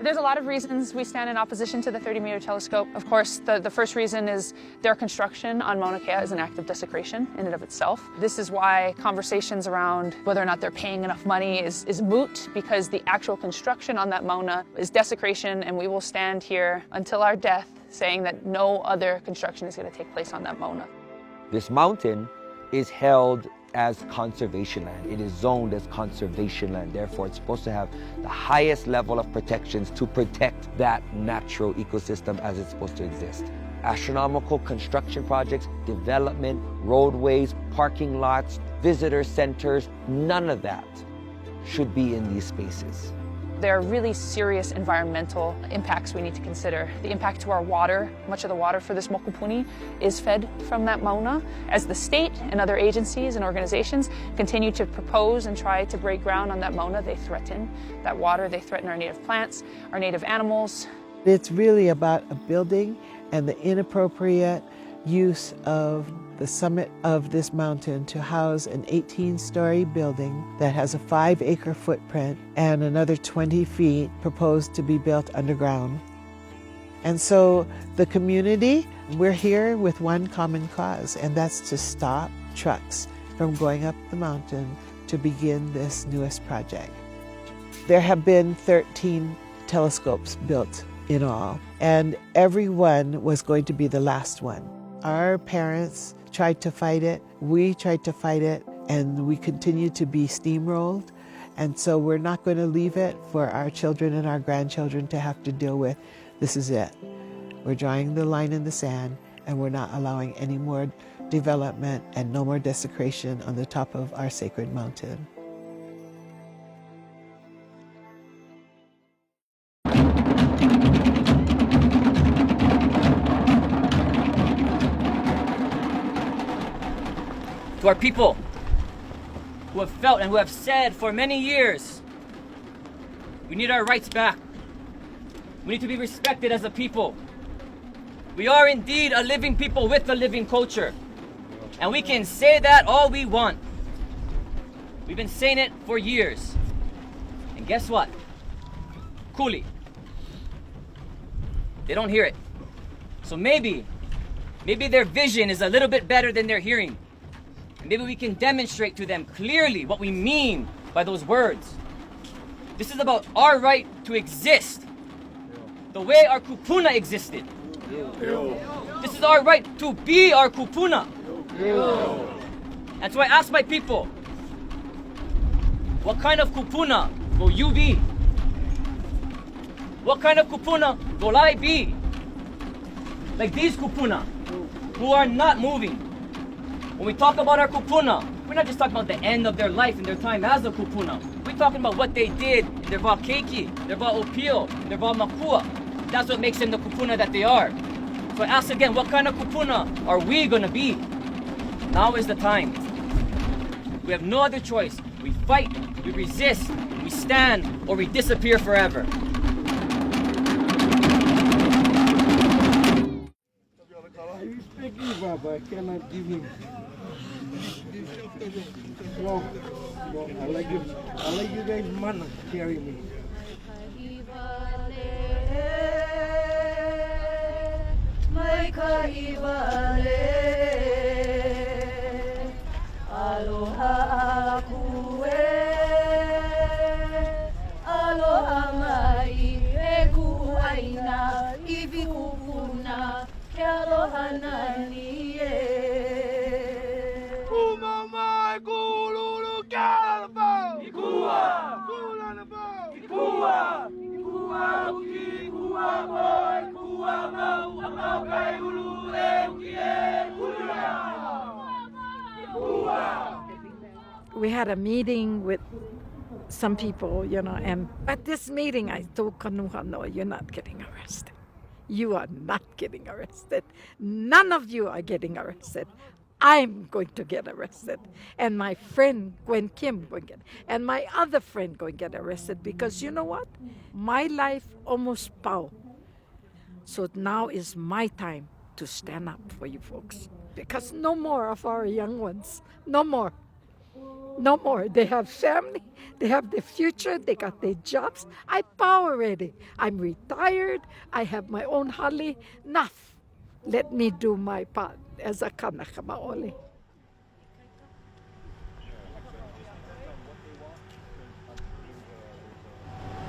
There's a lot of reasons we stand in opposition to the 30-meter telescope. Of course, the first reason is their construction on Mauna Kea is an act of desecration in and of itself. This is why conversations around whether or not they're paying enough money is moot, because the actual construction on that Mauna is desecration, and we will stand here until our death saying that no other construction is going to take place on that Mauna. This mountain is held as conservation land. It is zoned as conservation land. Therefore, it's supposed to have the highest level of protections to protect that natural ecosystem as it's supposed to exist. Astronomical construction projects, development, roadways, parking lots, visitor centers, none of that should be in these spaces. There are really serious environmental impacts we need to consider. The impact to our water, much of the water for this mokupuni is fed from that Mauna. As the state and other agencies and organizations continue to propose and try to break ground on that Mauna, they threaten that water, they threaten our native plants, our native animals. It's really about a building and the inappropriate use of the summit of this mountain to house an 18-story building that has a 5-acre footprint and another 20 feet proposed to be built underground. And so the community, we're here with one common cause, and that's to stop trucks from going up the mountain to begin this newest project. There have been 13 telescopes built in all, and every one was going to be the last one. Our parents tried to fight it, we tried to fight it, and we continue to be steamrolled. And so we're not going to leave it for our children and our grandchildren to have to deal with. This is it. We're drawing the line in the sand, and we're not allowing any more development and no more desecration on the top of our sacred mountain. To our people who have felt and who have said for many years, we need our rights back. We need to be respected as a people. We are indeed a living people with a living culture. And we can say that all we want. We've been saying it for years. And guess what? Kuli. They don't hear it. So maybe their vision is a little bit better than their hearing. And maybe we can demonstrate to them clearly what we mean by those words. This is about our right to exist, the way our kūpuna existed. This is our right to be our kūpuna. And so I ask my people, what kind of kūpuna will you be? What kind of kūpuna will I be? Like these kūpuna, who are not moving. When we talk about our kūpuna, we're not just talking about the end of their life and their time as a kūpuna. We're talking about what they did in their wā keiki, their wā opio, their wā makua. That's what makes them the kūpuna that they are. So I ask again, what kind of kūpuna are we going to be? Now is the time. We have no other choice. We fight, we resist, we stand, or we disappear forever. I speak Eva, but I cannot give him. No, I like you guys Mana carry me. Aloha kue, aloha mai, e kuaina, iwi kūpuna, ke aloha nani e. Kumamai kululu kalaba, ikua, kulanaba, ikua, ikua uki, ikua boy, ikua mau, amau kai ulu e uki e kulia. We had a meeting with some people, and at this meeting I told Kanuhano, you're not getting arrested. You are not getting arrested. None of you are getting arrested. I'm going to get arrested. And my friend Gwen Kim going to get, and my other friend going to get arrested, because you know what? My life almost pow. So now is my time to stand up for you folks. Because no more of our young ones. No more. No more. They have family, they have the future, they got their jobs. I power already. I'm retired, I have my own hali. Enough. Let me do my part as a kanaka maoli.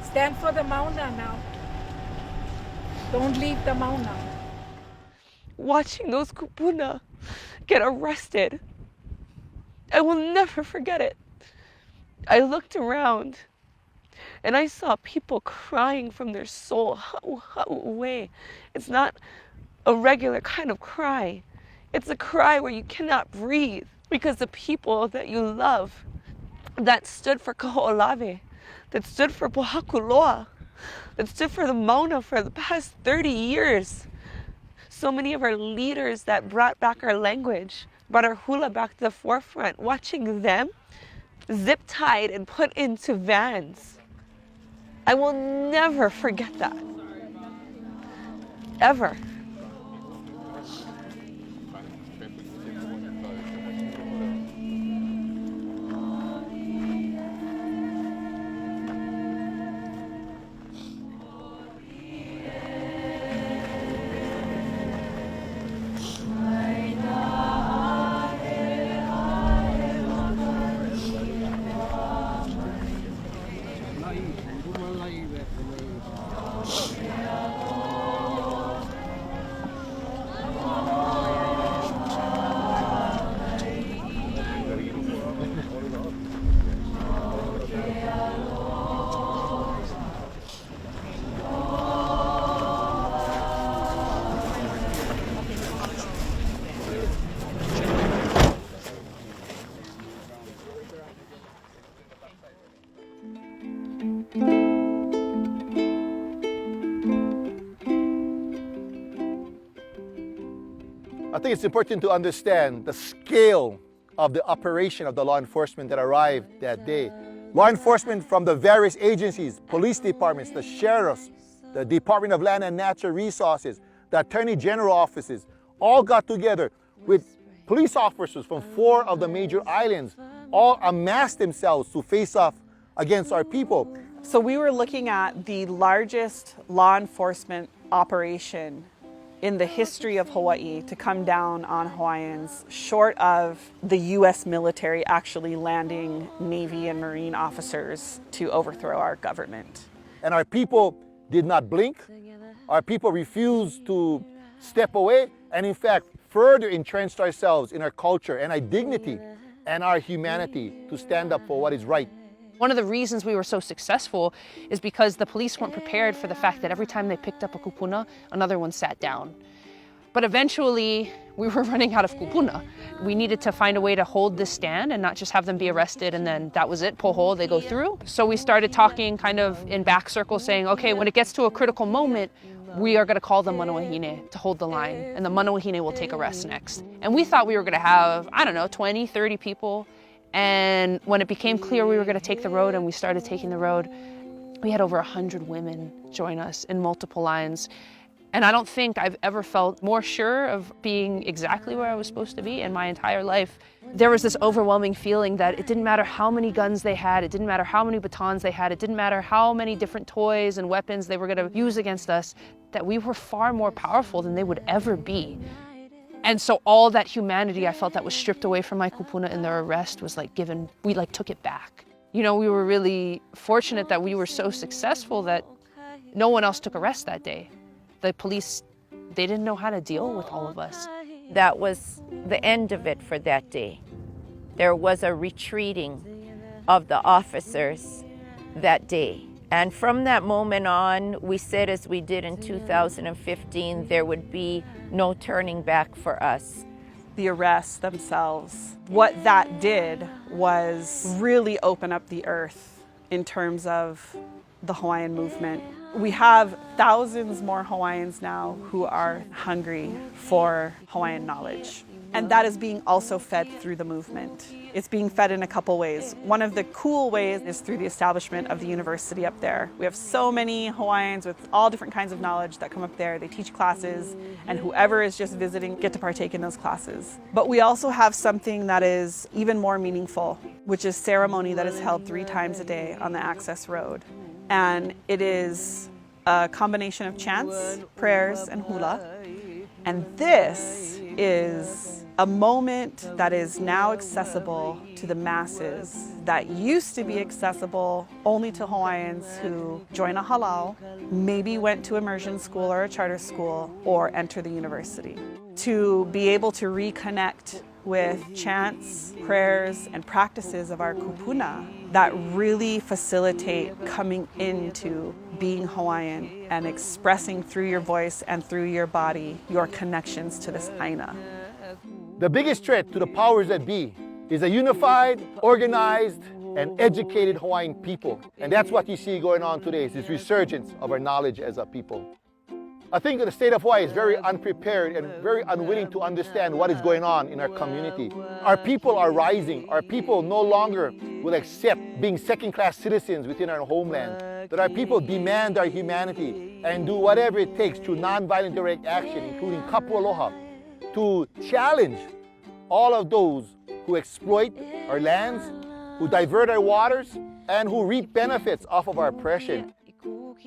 Stand for the Mauna now. Don't leave the Mauna. Watching those kūpuna get arrested, I will never forget it. I looked around and I saw people crying from their soul. Ha'u. It's not a regular kind of cry. It's a cry where you cannot breathe because the people that you love, that stood for Kaho'olawe, that stood for Pu'uhuluhulu, that stood for the Mauna for the past 30 years. So many of our leaders that brought back our language, brought our hula back to the forefront, watching them zip-tied and put into vans. I will never forget that. Ever. I think it's important to understand the scale of the operation of the law enforcement that arrived that day. Law enforcement from the various agencies, police departments, the sheriffs, the Department of Land and Natural Resources, the Attorney General offices, all got together with police officers from 4 of the major islands, all amassed themselves to face off against our people. So we were looking at the largest law enforcement operation in the history of Hawaii to come down on Hawaiians, short of the US military actually landing Navy and Marine officers to overthrow our government. And our people did not blink. Our people refused to step away, and in fact, further entrenched ourselves in our culture and our dignity and our humanity to stand up for what is right. One of the reasons we were so successful is because the police weren't prepared for the fact that every time they picked up a kūpuna, another one sat down. But eventually, we were running out of kūpuna. We needed to find a way to hold this stand and not just have them be arrested and then that was it, poho, they go through. So we started talking kind of in back circles saying, okay, when it gets to a critical moment, we are going to call the manawahine to hold the line, and the manawahine will take arrests next. And we thought we were going to have, I don't know, 20, 30 people. And when it became clear we were going to take the road and we started taking the road, we had over 100 women join us in multiple lines. And I don't think I've ever felt more sure of being exactly where I was supposed to be in my entire life. There was this overwhelming feeling that it didn't matter how many guns they had, it didn't matter how many batons they had, it didn't matter how many different toys and weapons they were going to use against us, that we were far more powerful than they would ever be. And so all that humanity I felt that was stripped away from my kūpuna in their arrest was like given, we like took it back. You know, we were really fortunate that we were so successful that no one else took arrest that day. The police, they didn't know how to deal with all of us. That was the end of it for that day. There was a retreating of the officers that day. And from that moment on, we said, as we did in 2015, there would be no turning back for us. The arrests themselves, what that did was really open up the earth in terms of the Hawaiian movement. We have thousands more Hawaiians now who are hungry for Hawaiian knowledge. And that is being also fed through the movement. It's being fed in a couple ways. One of the cool ways is through the establishment of the university up there. We have so many Hawaiians with all different kinds of knowledge that come up there. They teach classes, and whoever is just visiting get to partake in those classes. But we also have something that is even more meaningful, which is ceremony that is held 3 times a day on the access road. And it is a combination of chants, prayers, and hula. And this is a moment that is now accessible to the masses that used to be accessible only to Hawaiians who join a halau, maybe went to immersion school or a charter school, or enter the university. To be able to reconnect with chants, prayers, and practices of our kūpuna that really facilitate coming into being Hawaiian and expressing through your voice and through your body your connections to this aina. The biggest threat to the powers that be is a unified, organized, and educated Hawaiian people. And that's what you see going on today, is this resurgence of our knowledge as a people. I think that the state of Hawaii is very unprepared and very unwilling to understand what is going on in our community. Our people are rising. Our people no longer will accept being second-class citizens within our homeland. That our people demand our humanity and do whatever it takes through nonviolent direct action, including Aloha, to challenge all of those who exploit our lands, who divert our waters, and who reap benefits off of our oppression.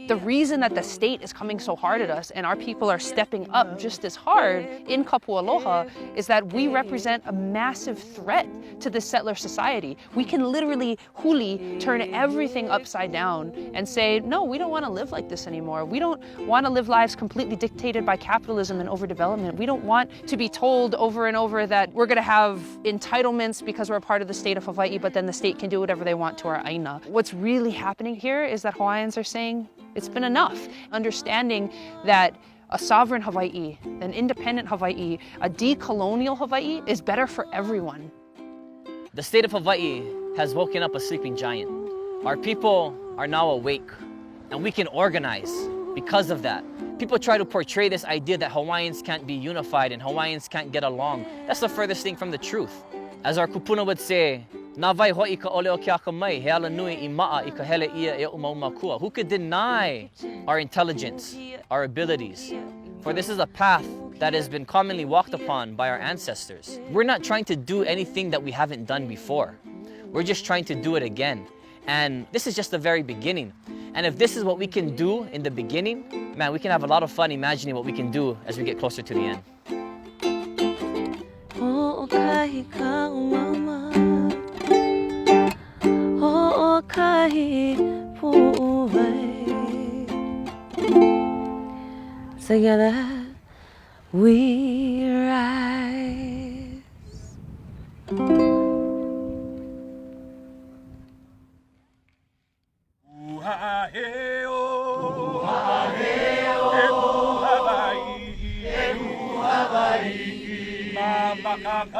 The reason that the state is coming so hard at us and our people are stepping up just as hard in Aloha is that we represent a massive threat to this settler society. We can literally turn everything upside down and say, no, we don't want to live like this anymore. We don't want to live lives completely dictated by capitalism and overdevelopment. We don't want to be told over and over that we're going to have entitlements because we're a part of the state of Hawaii, but then the state can do whatever they want to our aina. What's really happening here is that Hawaiians are saying, it's been enough. Understanding that a sovereign Hawaii, an independent Hawaii, a decolonial Hawaii is better for everyone. The state of Hawaii has woken up a sleeping giant. Our people are now awake, and we can organize because of that. People try to portray this idea that Hawaiians can't be unified and Hawaiians can't get along. That's the furthest thing from the truth. As our kūpuna would say, who could deny our intelligence, our abilities? For this is a path that has been commonly walked upon by our ancestors. We're not trying to do anything that we haven't done before. We're just trying to do it again. And this is just the very beginning. And if this is what we can do in the beginning, man, we can have a lot of fun imagining what we can do as we get closer to the end. Together we rise. Mikey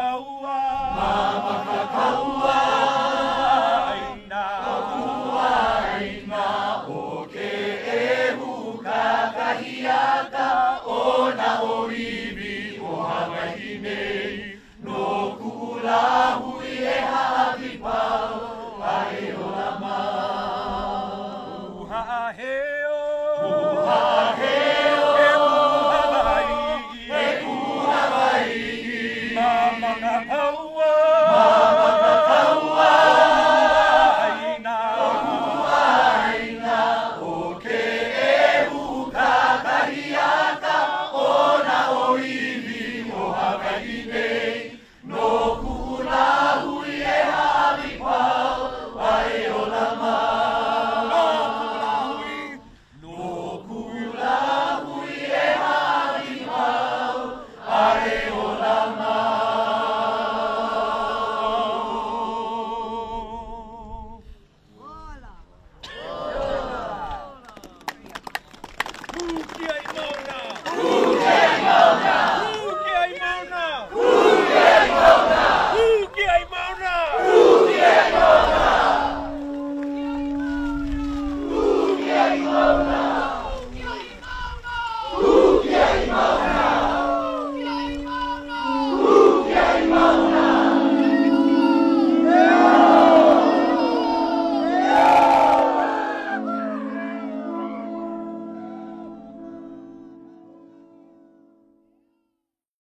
Inouye.